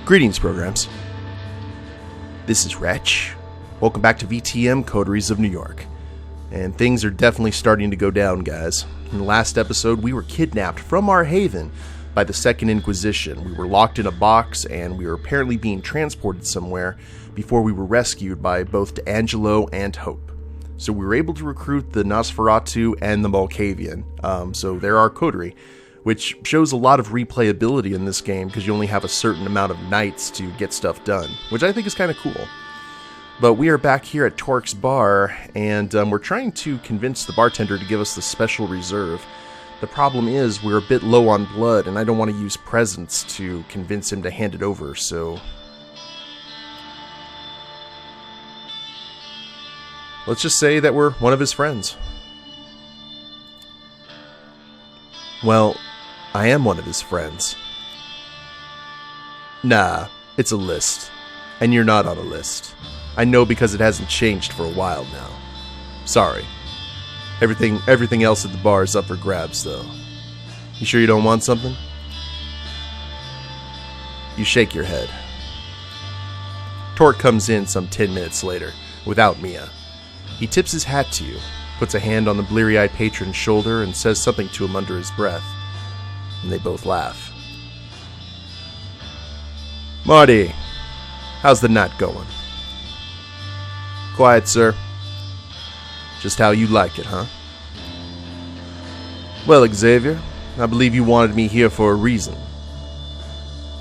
Greetings, programs. This is Wretch. Welcome back to VTM Coteries of New York. And things are definitely starting to go down, guys. In the last episode, we were kidnapped from our haven by the Second Inquisition. We were locked in a box, and we were apparently being transported somewhere before we were rescued by both D'Angelo and Hope. So we were able to recruit the Nosferatu and the Malkavian. So they're our coterie, which shows a lot of replayability in this game because you only have a certain amount of nights to get stuff done, which I think is kind of cool. But we are back here at Torque's bar, and we're trying to convince the bartender to give us the special reserve. The problem is we're a bit low on blood, and I don't want to use presents to convince him to hand it over, so... let's just say that we're one of his friends. Well, I am one of his friends. Nah, it's a list. And you're not on a list. I know because it hasn't changed for a while now. Sorry. Everything else at the bar is up for grabs, though. You sure you don't want something? You shake your head. Torque comes in some 10 minutes later, without Mia. He tips his hat to you, puts a hand on the bleary-eyed patron's shoulder, and says something to him under his breath. And they both laugh. Marty, how's the night going? Quiet, sir. Just how you like it, huh? Well, Xavier, I believe you wanted me here for a reason.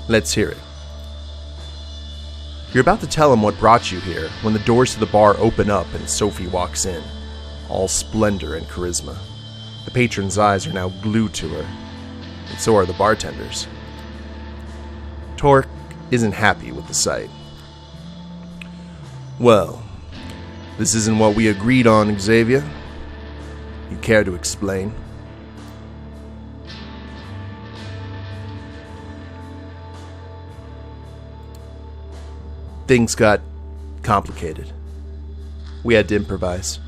Let's hear it. You're about to tell him what brought you here when the doors to the bar open up and Sophie walks in, all splendor and charisma. The patron's eyes are now glued to her, and so are the bartender's. Torque isn't happy with the sight. Well, this isn't what we agreed on, Xavier. You care to explain? Things got complicated. We had to improvise.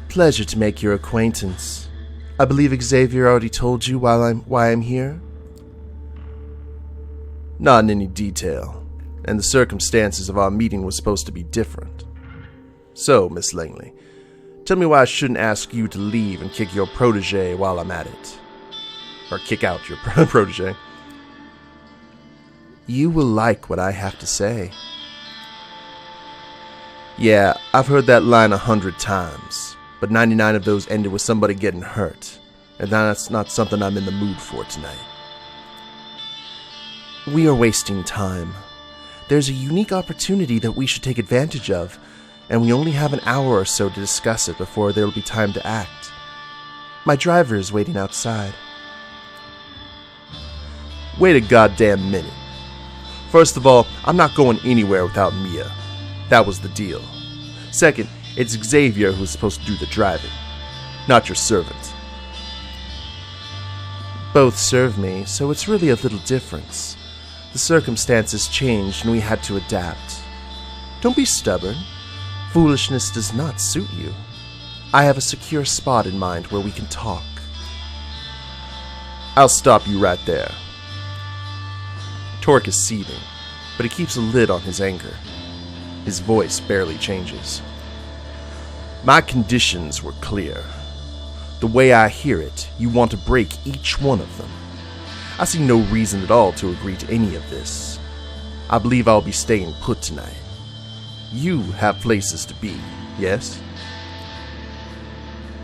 Pleasure to make your acquaintance. I believe Xavier already told you why I'm here? Not in any detail, and the circumstances of our meeting were supposed to be different. So, Miss Langley, tell me why I shouldn't ask you to leave and kick your protege while I'm at it. Or kick out your protege. You will like what I have to say. Yeah, I've heard that line 100 times, but 99 of those ended with somebody getting hurt, and that's not something I'm in the mood for tonight. We are wasting time. There's a unique opportunity that we should take advantage of, and we only have an hour or so to discuss it before there will be time to act. My driver is waiting outside. Wait a goddamn minute. First of all, I'm not going anywhere without Mia. That was the deal. Second, it's Xavier who's supposed to do the driving, not your servant. Both serve me, so it's really a little difference. The circumstances changed and we had to adapt. Don't be stubborn. Foolishness does not suit you. I have a secure spot in mind where we can talk. I'll stop you right there. Torque is seething, but he keeps a lid on his anger. His voice barely changes. My conditions were clear. The way I hear it, you want to break each one of them. I see no reason at all to agree to any of this. I believe I'll be staying put tonight. You have places to be, yes?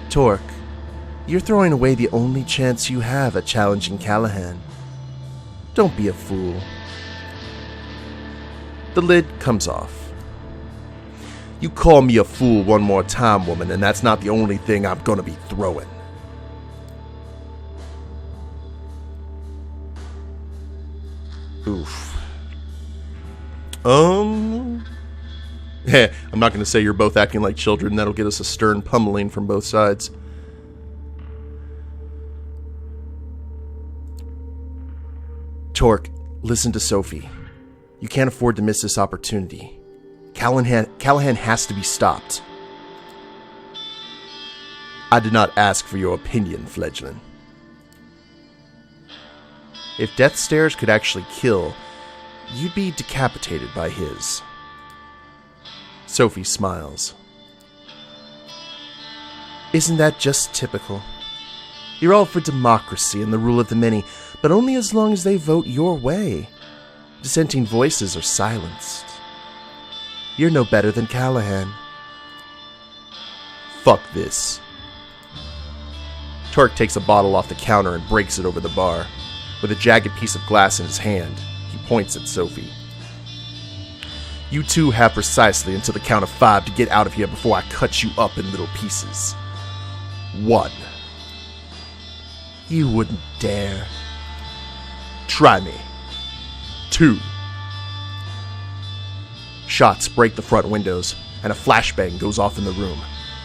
Torque, you're throwing away the only chance you have at challenging Callahan. Don't be a fool. The lid comes off. You call me a fool one more time, woman, and that's not the only thing I'm gonna be throwing. Oof. I'm not gonna say you're both acting like children. That'll get us a stern pummeling from both sides. Torque, listen to Sophie. You can't afford to miss this opportunity. Callahan has to be stopped. I did not ask for your opinion, fledgling. If death stares could actually kill, you'd be decapitated by his. Sophie smiles. Isn't that just typical? You're all for democracy and the rule of the many, but only as long as they vote your way. Dissenting voices are silenced. You're no better than Callahan. Fuck this. Torque takes a bottle off the counter and breaks it over the bar. With a jagged piece of glass in his hand, he points at Sophie. You two have precisely until the count of 5 to get out of here before I cut you up in little pieces. 1. You wouldn't dare. Try me. 2. Shots break the front windows, and a flashbang goes off in the room,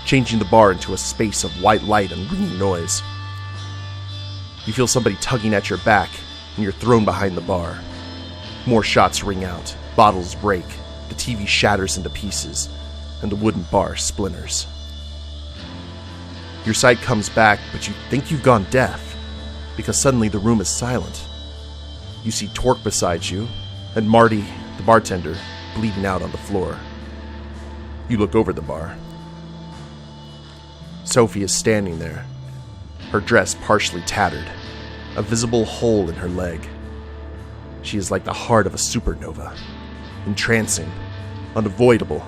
changing the bar into a space of white light and ringing noise. You feel somebody tugging at your back, and you're thrown behind the bar. More shots ring out, bottles break, the TV shatters into pieces, and the wooden bar splinters. Your sight comes back, but you think you've gone deaf, because suddenly the room is silent. You see Torque beside you, and Marty, the bartender, bleeding out on the floor. You look over the bar. Sophie is standing there, her dress partially tattered, a visible hole in her leg. She is like the heart of a supernova, entrancing, unavoidable,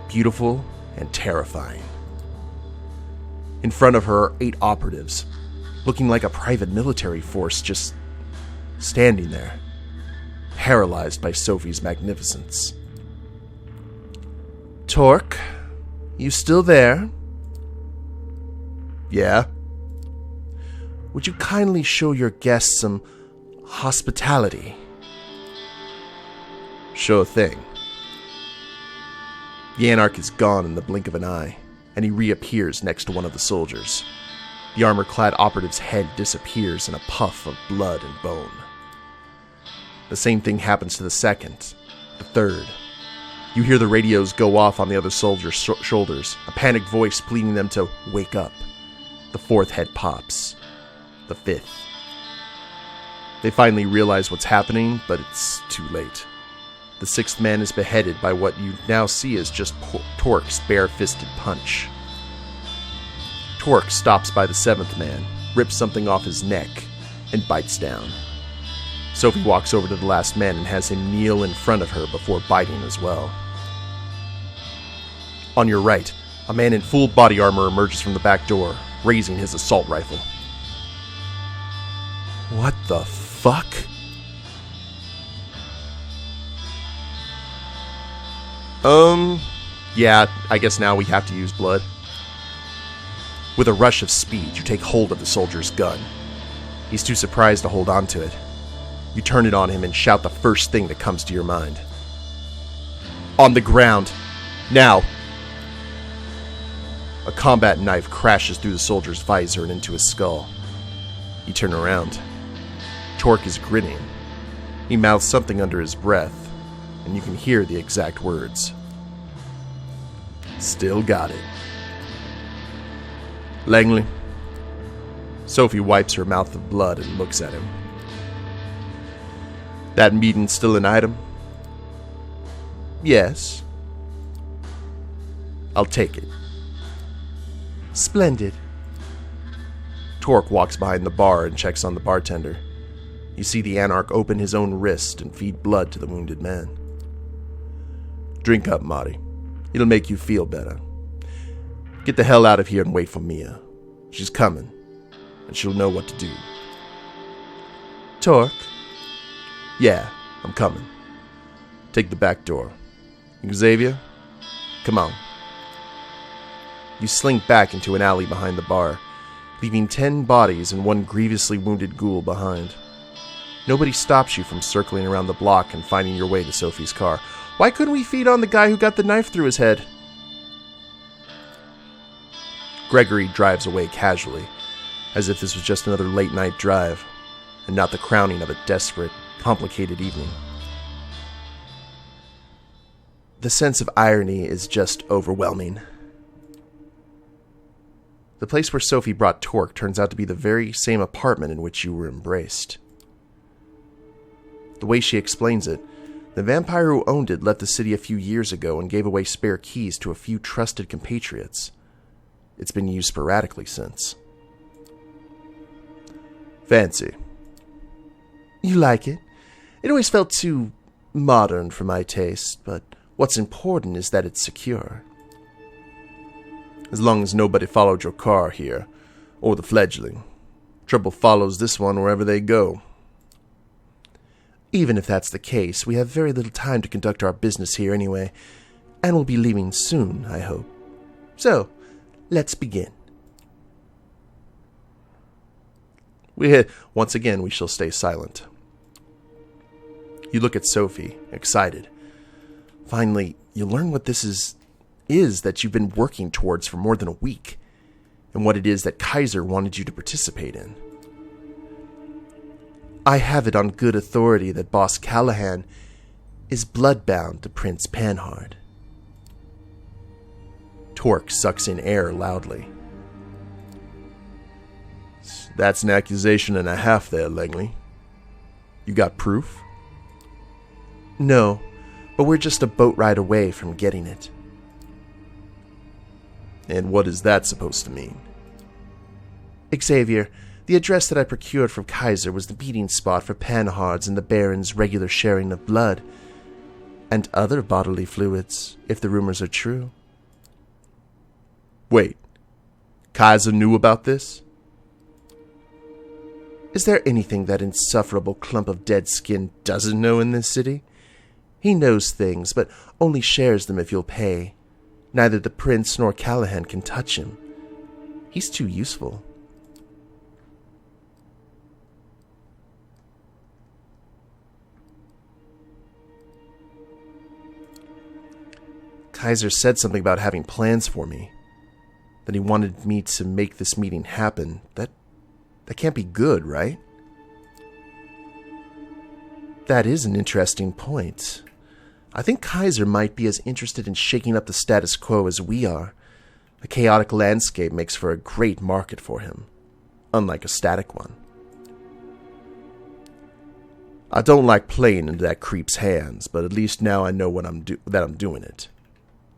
beautiful, and terrifying. In front of her are 8 operatives, looking like a private military force just standing there, paralyzed by Sophie's magnificence. Torque, you still there? Yeah? Would you kindly show your guests some hospitality? Sure thing. The Anarch is gone in the blink of an eye, and he reappears next to one of the soldiers. The armor-clad operative's head disappears in a puff of blood and bone. The same thing happens to the second, the third. You hear the radios go off on the other soldiers' shoulders, a panicked voice pleading them to wake up. The 4th head pops. The 5th. They finally realize what's happening, but it's too late. The 6th man is beheaded by what you now see as just Torque's bare-fisted punch. Torque stops by the 7th man, rips something off his neck, and bites down. Sophie walks over to the last man and has him kneel in front of her before biting as well. On your right, a man in full body armor emerges from the back door, raising his assault rifle. What the fuck? Yeah, I guess now we have to use blood. With a rush of speed, you take hold of the soldier's gun. He's too surprised to hold on to it. You turn it on him and shout the first thing that comes to your mind. On the ground. Now. A combat knife crashes through the soldier's visor and into his skull. You turn around. Torque is grinning. He mouths something under his breath, and you can hear the exact words. Still got it. Langley. Sophie wipes her mouth of blood and looks at him. That meeting's still an item? Yes. I'll take it. Splendid. Torque walks behind the bar and checks on the bartender. You see the Anarch open his own wrist and feed blood to the wounded man. Drink up, Marty. It'll make you feel better. Get the hell out of here and wait for Mia. She's coming, and she'll know what to do. Torque? Yeah, I'm coming. Take the back door. Xavier? Come on. You slink back into an alley behind the bar, leaving 10 bodies and 1 grievously wounded ghoul behind. Nobody stops you from circling around the block and finding your way to Sophie's car. Why couldn't we feed on the guy who got the knife through his head? Gregory drives away casually, as if this was just another late-night drive, and not the crowning of a desperate, complicated evening. The sense of irony is just overwhelming. The place where Sophie brought Torque turns out to be the very same apartment in which you were embraced. The way she explains it, the vampire who owned it left the city a few years ago and gave away spare keys to a few trusted compatriots. It's been used sporadically since. Fancy. You like it? It always felt too modern for my taste, but what's important is that it's secure. As long as nobody followed your car here, or the fledgling. Trouble follows this one wherever they go. Even if that's the case, we have very little time to conduct our business here anyway, and we'll be leaving soon, I hope. So, let's begin. Once again, we shall stay silent. You look at Sophie, excited. Finally, you learn what this is that you've been working towards for more than a week, and what it is that Kaiser wanted you to participate in. I have it on good authority that Boss Callahan is bloodbound to Prince Panhard. Torque sucks in air loudly. That's an accusation and a half there, Langley. You got proof? No, but we're just a boat ride away from getting it. And what is that supposed to mean? Xavier, the address that I procured from Kaiser was the meeting spot for Panhard's and the Baron's regular sharing of blood, and other bodily fluids, if the rumors are true. Wait, Kaiser knew about this? Is there anything that insufferable clump of dead skin doesn't know in this city? He knows things, but only shares them if you'll pay. Neither the prince nor Callahan can touch him. He's too useful. Kaiser said something about having plans for me. That he wanted me to make this meeting happen. That can't be good, right? That is an interesting point. I think Kaiser might be as interested in shaking up the status quo as we are. A chaotic landscape makes for a great market for him, unlike a static one. I don't like playing into that creep's hands, but at least now I know that I'm doing it.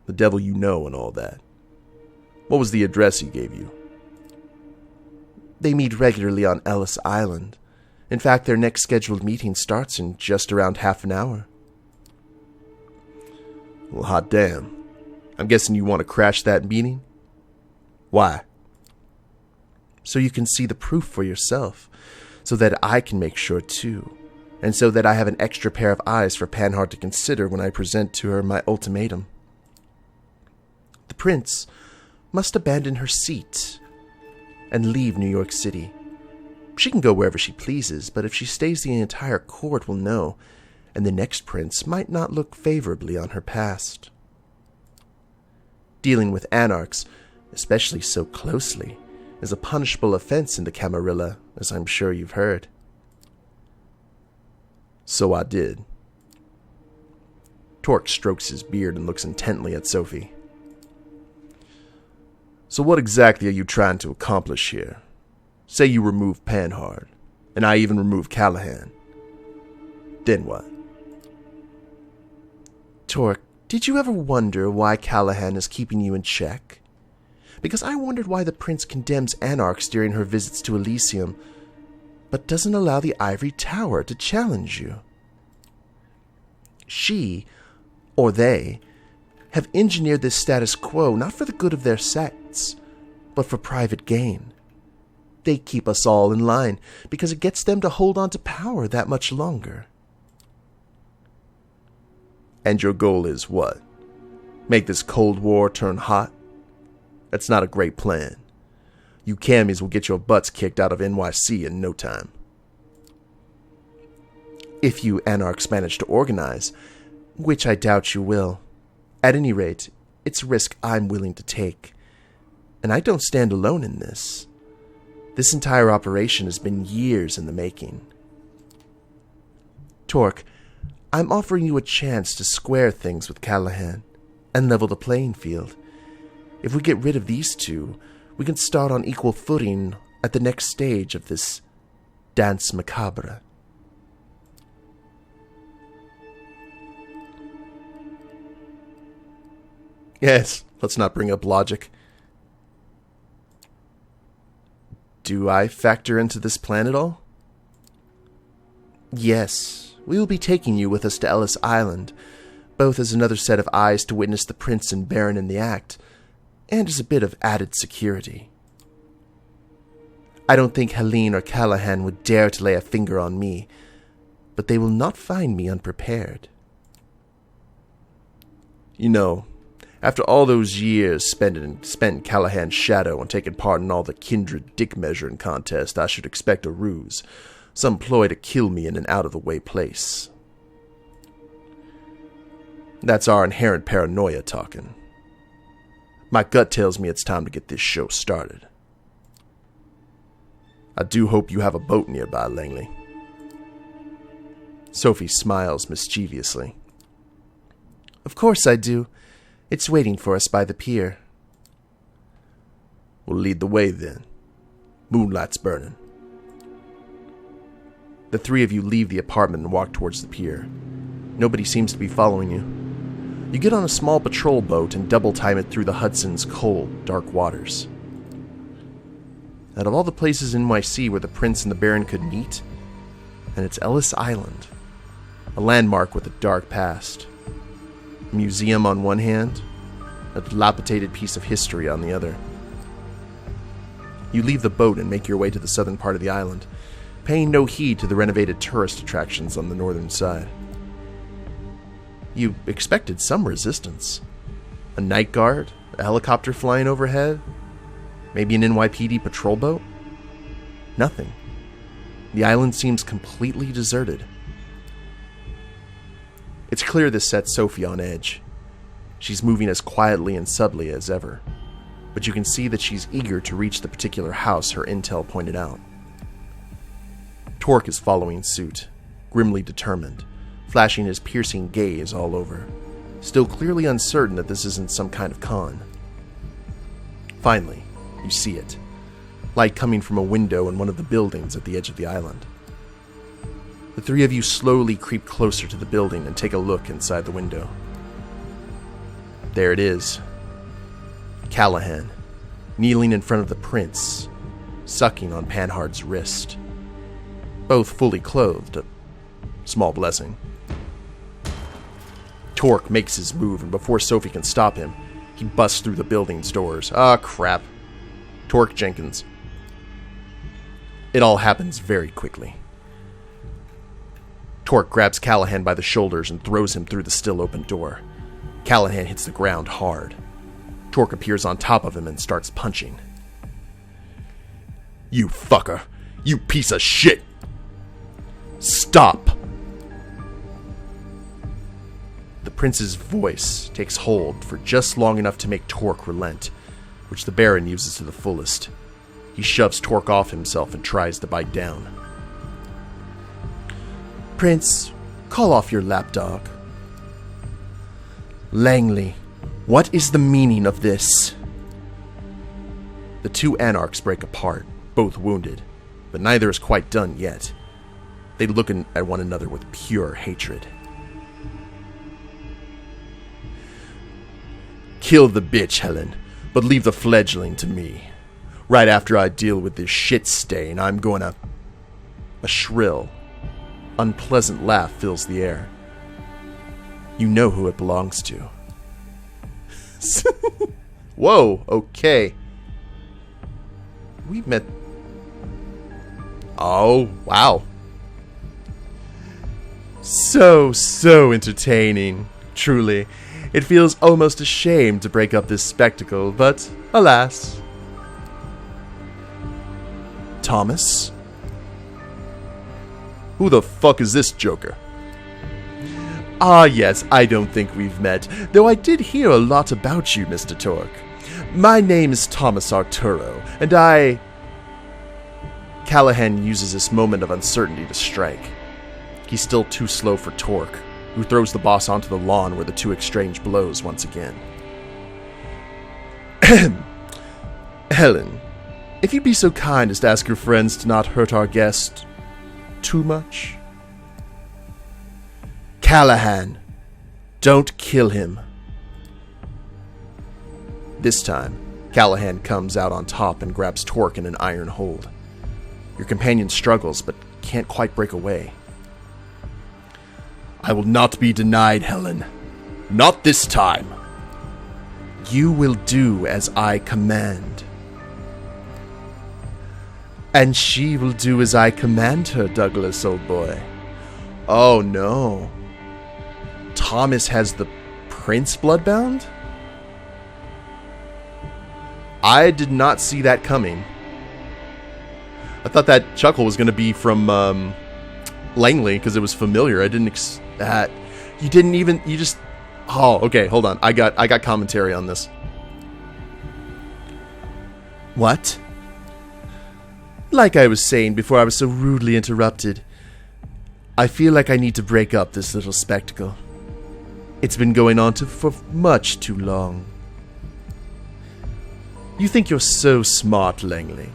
The devil you know and all that. What was the address he gave you? They meet regularly on Ellis Island. In fact, their next scheduled meeting starts in just around half an hour. Well, hot damn. I'm guessing you want to crash that meeting? Why? So you can see the proof for yourself, so that I can make sure too, and so that I have an extra pair of eyes for Panhard to consider when I present to her my ultimatum. The prince must abandon her seat and leave New York City. She can go wherever she pleases, but if she stays, the entire court will know, and the next prince might not look favorably on her past. Dealing with anarchs, especially so closely, is a punishable offense in the Camarilla, as I'm sure you've heard. So I did. Torque strokes his beard and looks intently at Sophie. So what exactly are you trying to accomplish here? Say you remove Panhard, and I even remove Callahan. Then what? Torque, did you ever wonder why Callahan is keeping you in check? Because I wondered why the prince condemns anarchs during her visits to Elysium, but doesn't allow the Ivory Tower to challenge you. She, or they, have engineered this status quo not for the good of their sects, but for private gain. They keep us all in line because it gets them to hold on to power that much longer. And your goal is what? Make this Cold War turn hot? That's not a great plan. You cammies will get your butts kicked out of NYC in no time. If you anarchs manage to organize, which I doubt you will. At any rate, it's a risk I'm willing to take. And I don't stand alone in this. This entire operation has been years in the making. Torque, I'm offering you a chance to square things with Callahan and level the playing field. If we get rid of these two, we can start on equal footing at the next stage of this dance macabre. Yes, let's not bring up logic. Do I factor into this plan at all? Yes, we will be taking you with us to Ellis Island, both as another set of eyes to witness the prince and baron in the act, and as a bit of added security. I don't think Helene or Callahan would dare to lay a finger on me, but they will not find me unprepared. You know, after all those years spent in Callahan's shadow and taking part in all the kindred dick-measuring contests, I should expect a ruse, some ploy to kill me in an out-of-the-way place. That's our inherent paranoia talking. My gut tells me it's time to get this show started. I do hope you have a boat nearby, Langley. Sophie smiles mischievously. Of course I do. It's waiting for us by the pier. We'll lead the way then. Moonlight's burning. The three of you leave the apartment and walk towards the pier. Nobody seems to be following you. You get on a small patrol boat and double time it through the Hudson's cold, dark waters. Out of all the places in NYC where the prince and the baron could meet, and it's Ellis Island, a landmark with a dark past. A museum on one hand, a dilapidated piece of history on the other. You leave the boat and make your way to the southern part of the island, paying no heed to the renovated tourist attractions on the northern side. You expected some resistance. A night guard, a helicopter flying overhead, maybe an NYPD patrol boat? Nothing. The island seems completely deserted. It's clear this sets Sophie on edge. She's moving as quietly and subtly as ever, but you can see that she's eager to reach the particular house her intel pointed out. Torque is following suit, grimly determined, flashing his piercing gaze all over, still clearly uncertain that this isn't some kind of con. Finally, you see it. Light coming from a window in one of the buildings at the edge of the island. The three of you slowly creep closer to the building and take a look inside the window. There it is. Callahan, kneeling in front of the prince, sucking on Panhard's wrist. Both fully clothed, a small blessing. Torque makes his move, and before Sophie can stop him, he busts through the building's doors. Ah, crap. Torque Jenkins. It all happens very quickly. Torque grabs Callahan by the shoulders and throws him through the still open door. Callahan hits the ground hard. Torque appears on top of him and starts punching. You fucker! You piece of shit! Stop! The prince's voice takes hold for just long enough to make Torque relent, which the baron uses to the fullest. He shoves Torque off himself and tries to bite down. Prince, call off your lapdog. Langley, what is the meaning of this? The two anarchs break apart, both wounded, but neither is quite done yet. They look at one another with pure hatred. Kill the bitch, Helen, but leave the fledgling to me. Right after I deal with this shit stain, I'm gonna... A shrill, unpleasant laugh fills the air. You know who it belongs to. Whoa, okay. We've met... Oh, wow. So entertaining, truly. It feels almost a shame to break up this spectacle, but alas. Thomas? Who the fuck is this joker? Ah yes, I don't think we've met, though I did hear a lot about you, Mr. Torque. My name is Thomas Arturo, and I... Callahan uses this moment of uncertainty to strike. He's still too slow for Torque, who throws the boss onto the lawn where the two exchange blows once again. Helen, if you'd be so kind as to ask your friends to not hurt our guest too much. Callahan, don't kill him. This time, Callahan comes out on top and grabs Torque in an iron hold. Your companion struggles, but can't quite break away. I will not be denied, Helen. Not this time. You will do as I command. And she will do as I command her, Douglas, old boy. Oh no. Thomas has the prince bloodbound? I did not see that coming. I thought that chuckle was going to be from Langley because it was familiar. I didn't you didn't even, you just, oh, okay, hold on. I got commentary on this. What? Like I was saying before I was so rudely interrupted, I feel like I need to break up this little spectacle. It's been going on for much too long. You think you're so smart, Langley.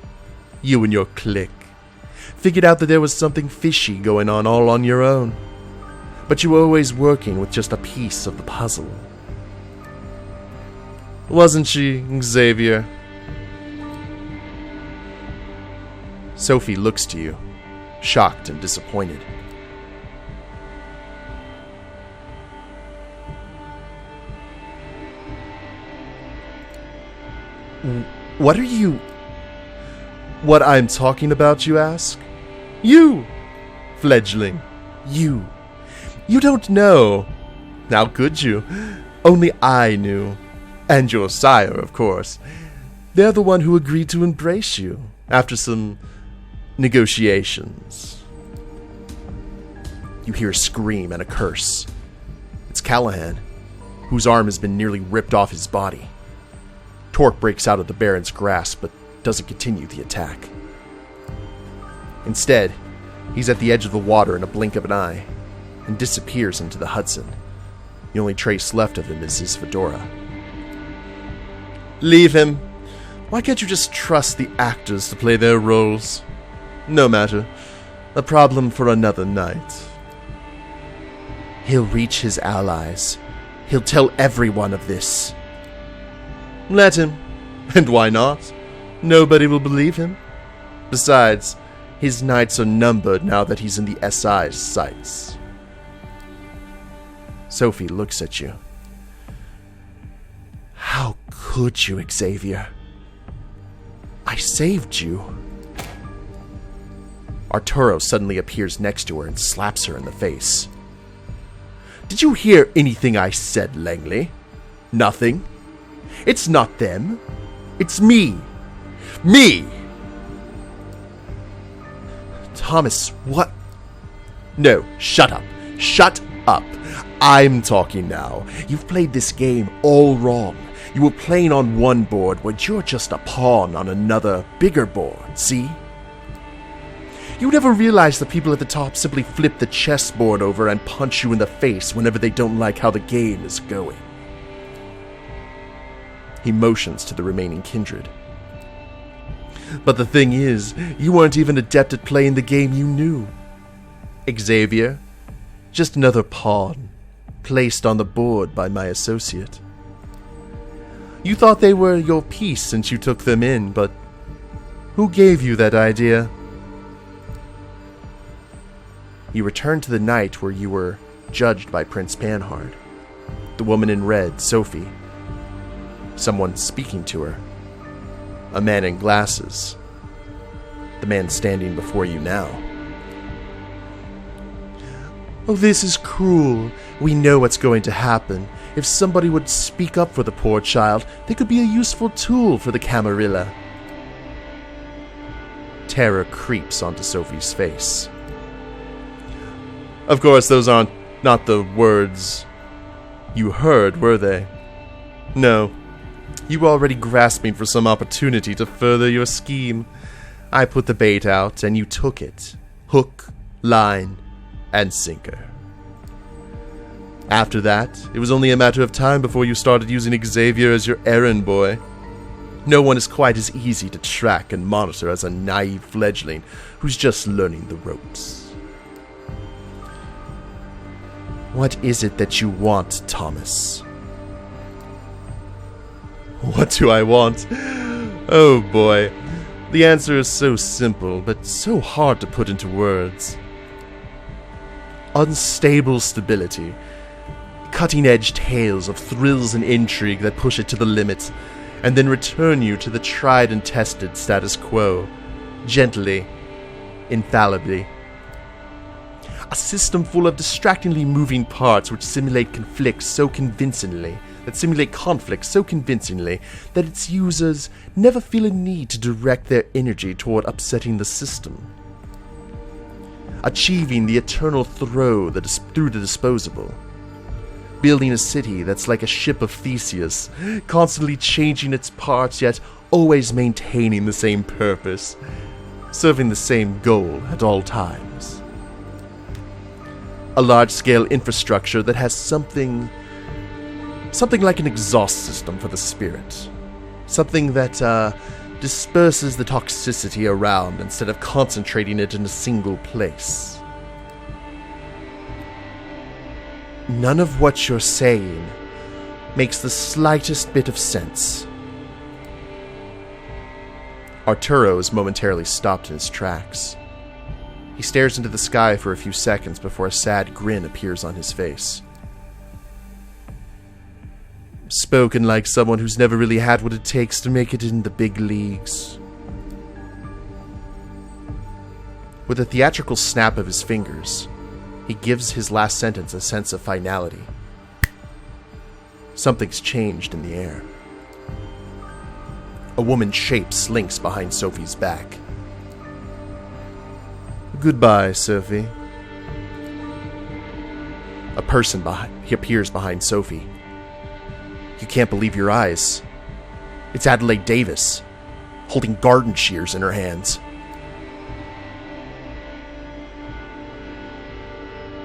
You and your clique. Figured out that there was something fishy going on all on your own. But you were always working with just a piece of the puzzle. Wasn't she, Xavier? Sophie looks to you, shocked and disappointed. What are you... What I'm talking about, you ask? You! Fledgling. You. You don't know. How could you? Only I knew. And your sire, of course. They're the one who agreed to embrace you, after some negotiations. You hear a scream and a curse. It's Callahan, whose arm has been nearly ripped off his body. Torque breaks out of the Baron's grasp, but doesn't continue the attack. Instead, he's at the edge of the water in a blink of an eye, and disappears into the Hudson. The only trace left of him is his fedora. Leave him. Why can't you just trust the actors to play their roles? No matter. A problem for another night. He'll reach his allies. He'll tell everyone of this. Let him. And why not? Nobody will believe him. Besides, his nights are numbered now that he's in the SI's sights. Sophie looks at you. How could you, Xavier? I saved you. Arturo suddenly appears next to her and slaps her in the face. Did you hear anything I said, Langley? Nothing? It's not them. It's me. Me! Thomas, what? No, shut up. Shut up. I'm talking now. You've played this game all wrong. You were playing on one board when you're just a pawn on another, bigger board, see? You never realize the people at the top simply flip the chessboard over and punch you in the face whenever they don't like how the game is going. He motions to the remaining kindred. But the thing is, you weren't even adept at playing the game you knew. Xavier, just another pawn, placed on the board by my associate. You thought they were your piece since you took them in, but who gave you that idea? You returned to the night where you were judged by Prince Panhard, the woman in red, Sophie, someone speaking to her, a man in glasses, the man standing before you now. Oh, this is cruel. We know what's going to happen. If somebody would speak up for the poor child, they could be a useful tool for the Camarilla. Terror creeps onto Sophie's face. Of course, those aren't not the words you heard, were they? No. You were already grasping for some opportunity to further your scheme. I put the bait out, and you took it. Hook, line, and sinker. After that, it was only a matter of time before you started using Xavier as your errand boy. No one is quite as easy to track and monitor as a naive fledgling who's just learning the ropes. What is it that you want, Thomas? What do I want? Oh boy. The answer is so simple, but so hard to put into words. Unstable stability. Cutting-edge tales of thrills and intrigue that push it to the limit, and then return you to the tried and tested status quo. Gently. Infallibly. A system full of distractingly moving parts which simulate conflict so convincingly, that its users never feel a need to direct their energy toward upsetting the system. Achieving the eternal through the disposable. Building a city that's like a ship of Theseus, constantly changing its parts yet always maintaining the same purpose, serving the same goal at all times. A large-scale infrastructure that has something like an exhaust system for the spirit. Something that disperses the toxicity around instead of concentrating it in a single place. None of what you're saying makes the slightest bit of sense. Arturo is momentarily stopped in his tracks. He stares into the sky for a few seconds before a sad grin appears on his face. Spoken like someone who's never really had what it takes to make it in the big leagues. With a theatrical snap of his fingers, he gives his last sentence a sense of finality. Something's changed in the air. A woman's shape slinks behind Sophie's back. Goodbye, Sophie. A person appears behind Sophie. You can't believe your eyes. It's Adelaide Davis, holding garden shears in her hands.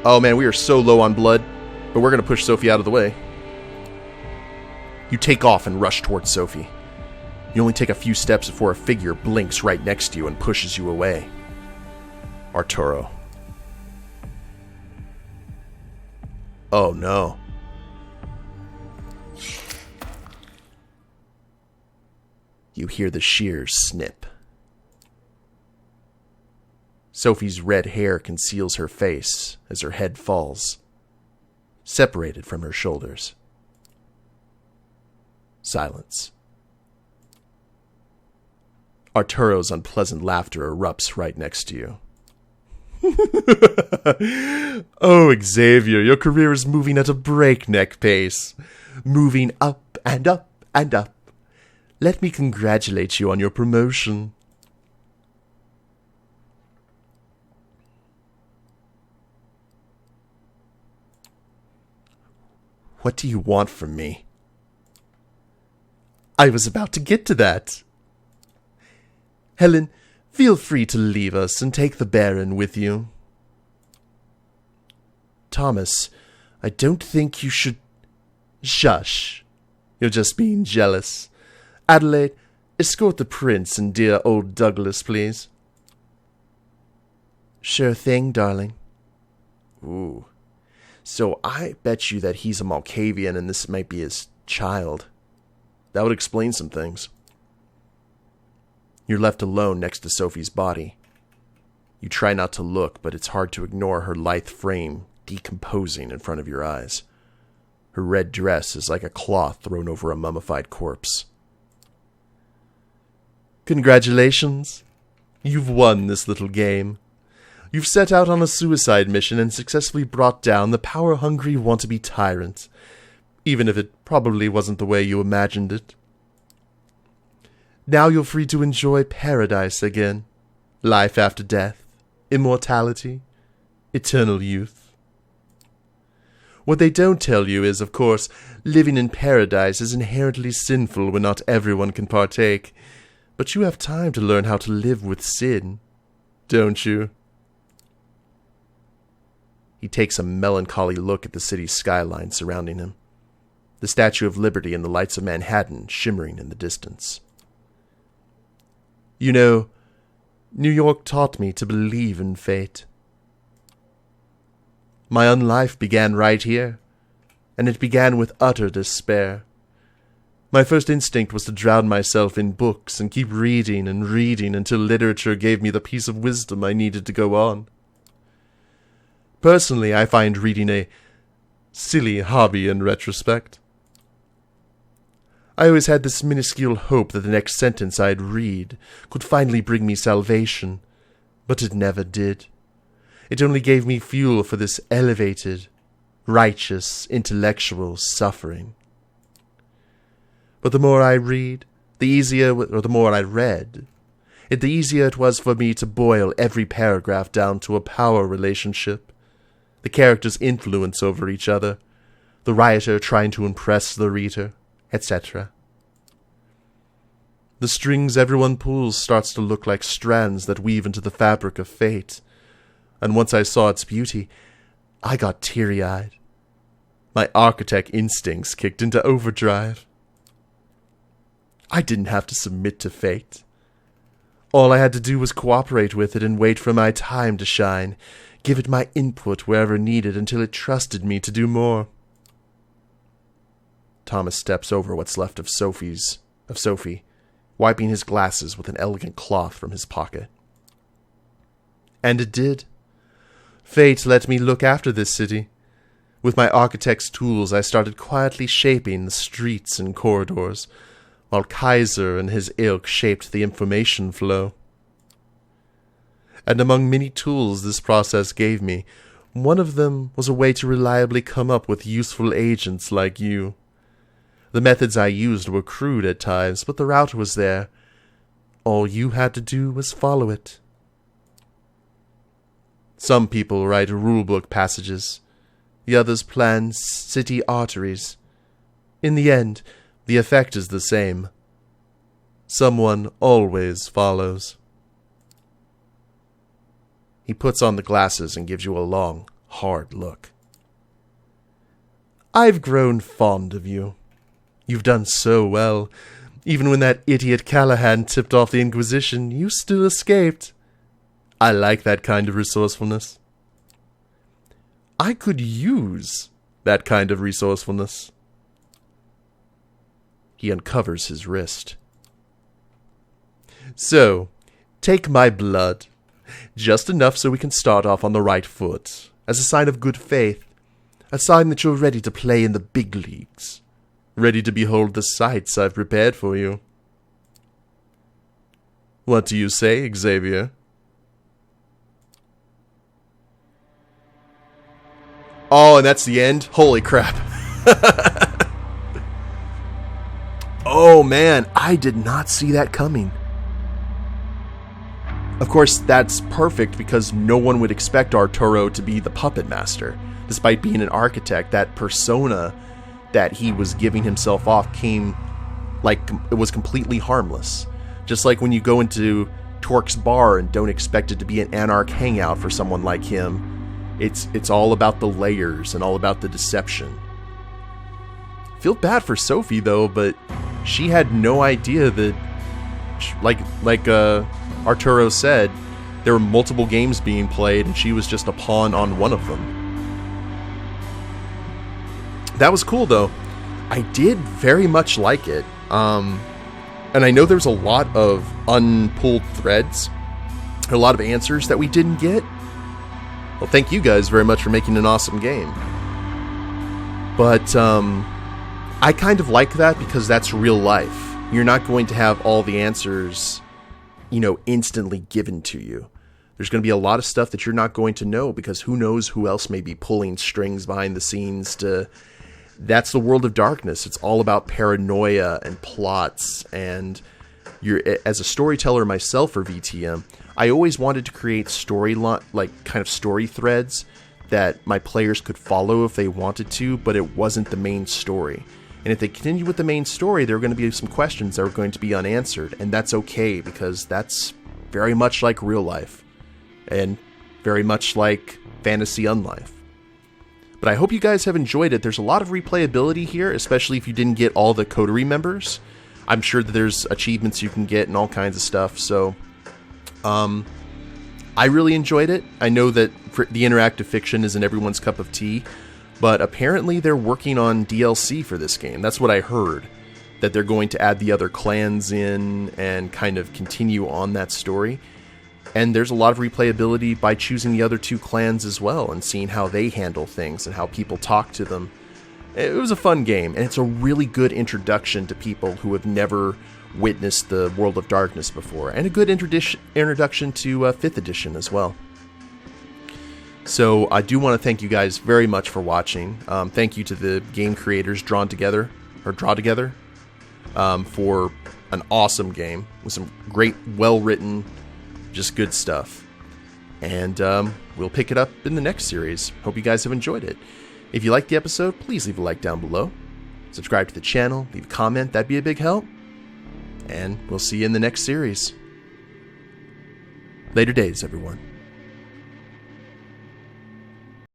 Oh man, we are so low on blood, but we're going to push Sophie out of the way. You take off and rush towards Sophie. You only take a few steps before a figure blinks right next to you and pushes you away. Arturo. Oh no. You hear the shears snip. Sophie's red hair conceals her face as her head falls, separated from her shoulders. Silence. Arturo's unpleasant laughter erupts right next to you. Oh, Xavier, your career is moving at a breakneck pace. Moving up and up and up. Let me congratulate you on your promotion. What do you want from me? I was about to get to that. Helen, feel free to leave us and take the Baron with you. Thomas, I don't think you should... Shush. You're just being jealous. Adelaide, escort the prince and dear old Douglas, please. Sure thing, darling. Ooh. So I bet you that he's a Malkavian and this might be his child. That would explain some things. You're left alone next to Sophie's body. You try not to look, but it's hard to ignore her lithe frame decomposing in front of your eyes. Her red dress is like a cloth thrown over a mummified corpse. Congratulations. You've won this little game. You've set out on a suicide mission and successfully brought down the power-hungry want-to-be tyrant, even if it probably wasn't the way you imagined it. Now you're free to enjoy paradise again. Life after death, immortality, eternal youth. What they don't tell you is, of course, living in paradise is inherently sinful when not everyone can partake. But you have time to learn how to live with sin, don't you? He takes a melancholy look at the city's skyline surrounding him. The Statue of Liberty and the lights of Manhattan shimmering in the distance. You know, New York taught me to believe in fate. My own life began right here, and it began with utter despair. My first instinct was to drown myself in books and keep reading and reading until literature gave me the piece of wisdom I needed to go on. Personally, I find reading a silly hobby in retrospect. I always had this minuscule hope that the next sentence I'd read could finally bring me salvation, but it never did. It only gave me fuel for this elevated, righteous, intellectual suffering. But the more I read, the more I read, the easier it was for me to boil every paragraph down to a power relationship, the characters' influence over each other, the writer trying to impress the reader, etc. The strings everyone pulls starts to look like strands that weave into the fabric of fate, and once I saw its beauty, I got teary-eyed. My architect instincts kicked into overdrive. I didn't have to submit to fate. All I had to do was cooperate with it and wait for my time to shine, give it my input wherever needed until it trusted me to do more. Thomas steps over what's left of Sophie, wiping his glasses with an elegant cloth from his pocket. And it did. Fate let me look after this city. With my architect's tools, I started quietly shaping the streets and corridors, while Kaiser and his ilk shaped the information flow. And among many tools this process gave me, one of them was a way to reliably come up with useful agents like you. The methods I used were crude at times, but the route was there. All you had to do was follow it. Some people write rulebook passages. The others plan city arteries. In the end, the effect is the same. Someone always follows. He puts on the glasses and gives you a long, hard look. I've grown fond of you. You've done so well. Even when that idiot Callahan tipped off the Inquisition, you still escaped. I like that kind of resourcefulness. I could use that kind of resourcefulness. He uncovers his wrist. So, take my blood. Just enough so we can start off on the right foot, as a sign of good faith, a sign that you're ready to play in the big leagues, ready to behold the sights I've prepared for you. What do you say, Xavier? Oh, and that's the end? Holy crap. Oh man, I did not see that coming. Of course, that's perfect because no one would expect Arturo to be the puppet master. Despite being an architect, that persona that he was giving himself off came like it was completely harmless. Just like when you go into Torque's bar and don't expect it to be an anarch hangout for someone like him, it's all about the layers and all about the deception. Feel bad for Sophie though, but she had no idea that, like Arturo said, there were multiple games being played and she was just a pawn on one of them. That was cool though. I did very much like it. And I know there's a lot of unpulled threads, a lot of answers that we didn't get. Well, thank you guys very much for making an awesome game. But I kind of like that because that's real life. You're not going to have all the answers, instantly given to you. There's going to be a lot of stuff that you're not going to know because who knows who else may be pulling strings behind the scenes to... That's the world of darkness. It's all about paranoia and plots. And as a storyteller myself for VTM, I always wanted to create story threads that my players could follow if they wanted to, but it wasn't the main story. And if they continued with the main story, there were going to be some questions that were going to be unanswered. And that's okay, because that's very much like real life. And very much like Fantasy Unlife. But I hope you guys have enjoyed it. There's a lot of replayability here, especially if you didn't get all the coterie members. I'm sure that there's achievements you can get and all kinds of stuff. So, I really enjoyed it. I know that the interactive fiction isn't everyone's cup of tea. But apparently they're working on DLC for this game. That's what I heard. that they're going to add the other clans in and kind of continue on that story. And there's a lot of replayability by choosing the other two clans as well and seeing how they handle things and how people talk to them. It was a fun game, and it's a really good introduction to people who have never witnessed the World of Darkness before, and a good introduction to 5th edition as well. So I do want to thank you guys very much for watching. Thank you to the game creators Draw Together for an awesome game with some great, well-written, just good stuff. And we'll pick it up in the next series. Hope you guys have enjoyed it. If you liked the episode, please leave a like down below. Subscribe to the channel, leave a comment, that'd be a big help. And we'll see you in the next series. Later days, everyone.